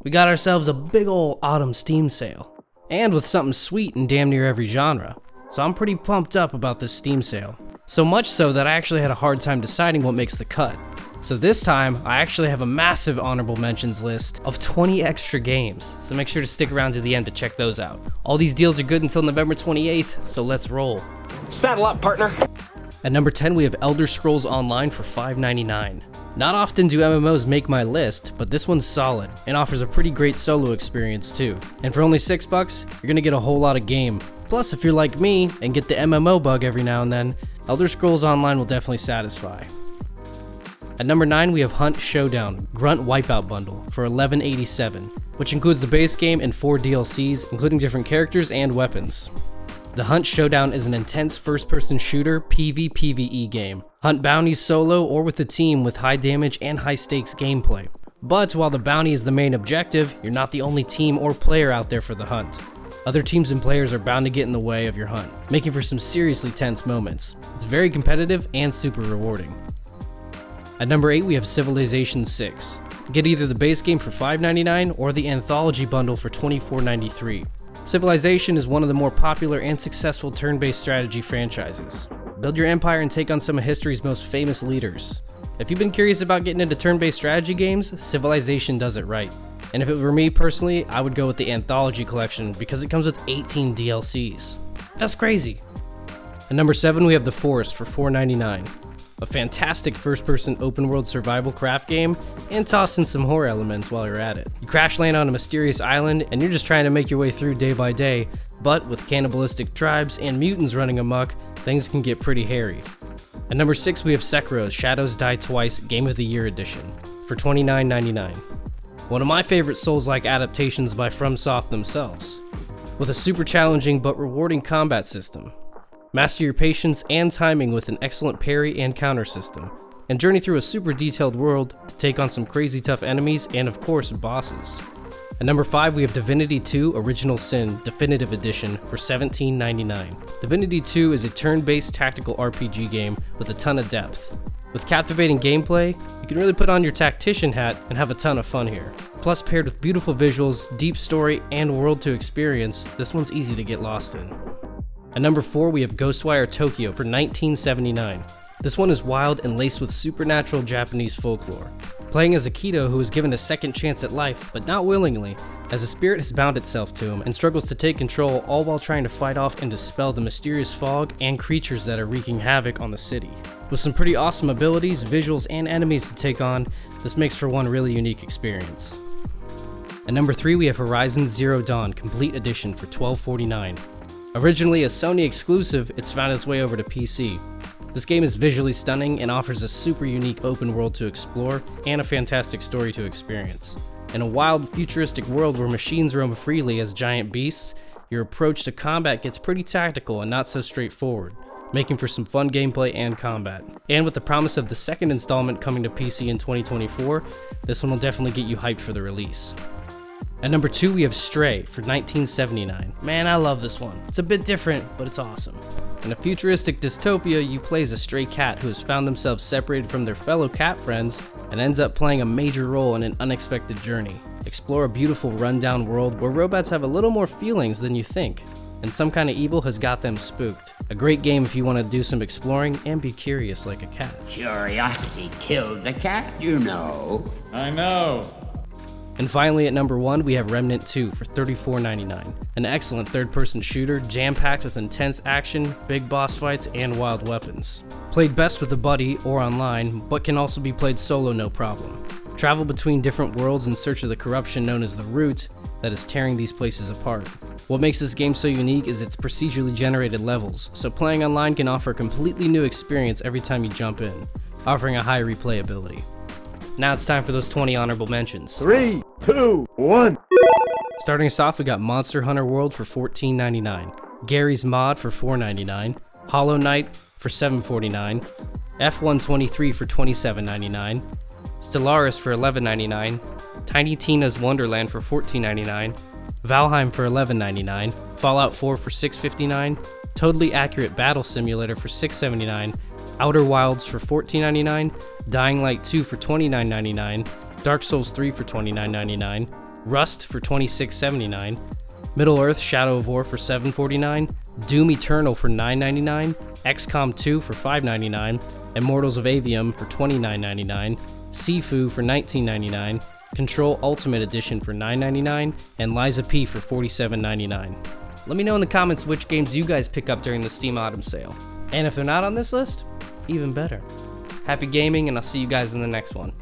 we got ourselves a big ol' autumn Steam sale. And with something sweet in damn near every genre. So I'm pretty pumped up about this Steam sale. So much so that I actually had a hard time deciding what makes the cut. So this time, I actually have a massive honorable mentions list of 20 extra games, so make sure to stick around to the end to check those out. All these deals are good until November 28th, so let's roll. Saddle up, partner. At number 10, we have Elder Scrolls Online for $5.99. Not often do MMOs make my list, but this one's solid, and offers a pretty great solo experience too. And for only $6, you're gonna get a whole lot of game. Plus, if you're like me, and get the MMO bug every now and then, Elder Scrolls Online will definitely satisfy. At number 9, we have Hunt Showdown Grunt Wipeout Bundle for $11.87, which includes the base game and 4 DLCs, including different characters and weapons. The Hunt Showdown is an intense first-person shooter PvPvE game. Hunt bounties solo or with a team with high damage and high-stakes gameplay. But while the bounty is the main objective, you're not the only team or player out there for the hunt. Other teams and players are bound to get in the way of your hunt, making for some seriously tense moments. It's very competitive and super rewarding. At number 8, we have Civilization 6. Get either the base game for $5.99 or the Anthology Bundle for $24.93. Civilization is one of the more popular and successful turn-based strategy franchises. Build your empire and take on some of history's most famous leaders. If you've been curious about getting into turn-based strategy games, Civilization does it right. And if it were me personally, I would go with the Anthology Collection because it comes with 18 DLCs. That's crazy. At number 7, we have The Forest for $4.99. A fantastic first-person open-world survival craft game, and toss in some horror elements while you're at it. You crash land on a mysterious island, and you're just trying to make your way through day by day, but with cannibalistic tribes and mutants running amok, things can get pretty hairy. At number 6, we have Sekiro Shadows Die Twice Game of the Year Edition for $29.99. One of my favorite Souls-like adaptations by FromSoft themselves, with a super challenging but rewarding combat system. Master your patience and timing with an excellent parry and counter system, and journey through a super detailed world to take on some crazy tough enemies and of course bosses. At number 5, we have Divinity 2 Original Sin Definitive Edition for $17.99. Divinity 2 is a turn-based tactical RPG game with a ton of depth. With captivating gameplay, you can really put on your tactician hat and have a ton of fun here. Plus, paired with beautiful visuals, deep story, and world to experience, this one's easy to get lost in. At number 4, we have Ghostwire Tokyo for $19.79. This one is wild and laced with supernatural Japanese folklore. Playing as Akito, who is given a second chance at life, but not willingly, as a spirit has bound itself to him and struggles to take control, all while trying to fight off and dispel the mysterious fog and creatures that are wreaking havoc on the city. With some pretty awesome abilities, visuals, and enemies to take on, this makes for one really unique experience. At number 3, we have Horizon Zero Dawn Complete Edition for $12.49. Originally a Sony exclusive, it's found its way over to PC. This game is visually stunning and offers a super unique open world to explore and a fantastic story to experience. In a wild, futuristic world where machines roam freely as giant beasts, your approach to combat gets pretty tactical and not so straightforward, making for some fun gameplay and combat. And with the promise of the second installment coming to PC in 2024, this one will definitely get you hyped for the release. At number 2, we have Stray for $19.79. Man, I love this one. It's a bit different, but it's awesome. In a futuristic dystopia, you play as a stray cat who has found themselves separated from their fellow cat friends and ends up playing a major role in an unexpected journey. Explore a beautiful rundown world where robots have a little more feelings than you think, and some kind of evil has got them spooked. A great game if you want to do some exploring and be curious like a cat. Curiosity killed the cat, you know. I know. And finally, at number 1, we have Remnant 2 for $34.99. An excellent third-person shooter, jam-packed with intense action, big boss fights, and wild weapons. Played best with a buddy or online, but can also be played solo no problem. Travel between different worlds in search of the corruption known as the Root that is tearing these places apart. What makes this game so unique is its procedurally generated levels, so playing online can offer a completely new experience every time you jump in, offering a high replayability. Now it's time for those 20 honorable mentions. 3, 2, 1. Starting us off, we got Monster Hunter World for $14.99, Gary's Mod for $4.99, Hollow Knight for $7.49, F123 for $27.99, Stellaris for $11.99, Tiny Tina's Wonderland for $14.99, Valheim for $11.99, Fallout 4 for $6.59, Totally Accurate Battle Simulator for $6.79, Outer Wilds for $14.99, Dying Light 2 for $29.99, Dark Souls 3 for $29.99, Rust for $26.79, Middle-earth Shadow of War for $7.49, Doom Eternal for $9.99, XCOM 2 for $5.99, Immortals of Avium for $29.99, Sifu for $19.99, Control Ultimate Edition for $9.99, and Liza P for $47.99. Let me know in the comments which games you guys pick up during the Steam Autumn Sale. And if they're not on this list, even better. Happy gaming, and I'll see you guys in the next one.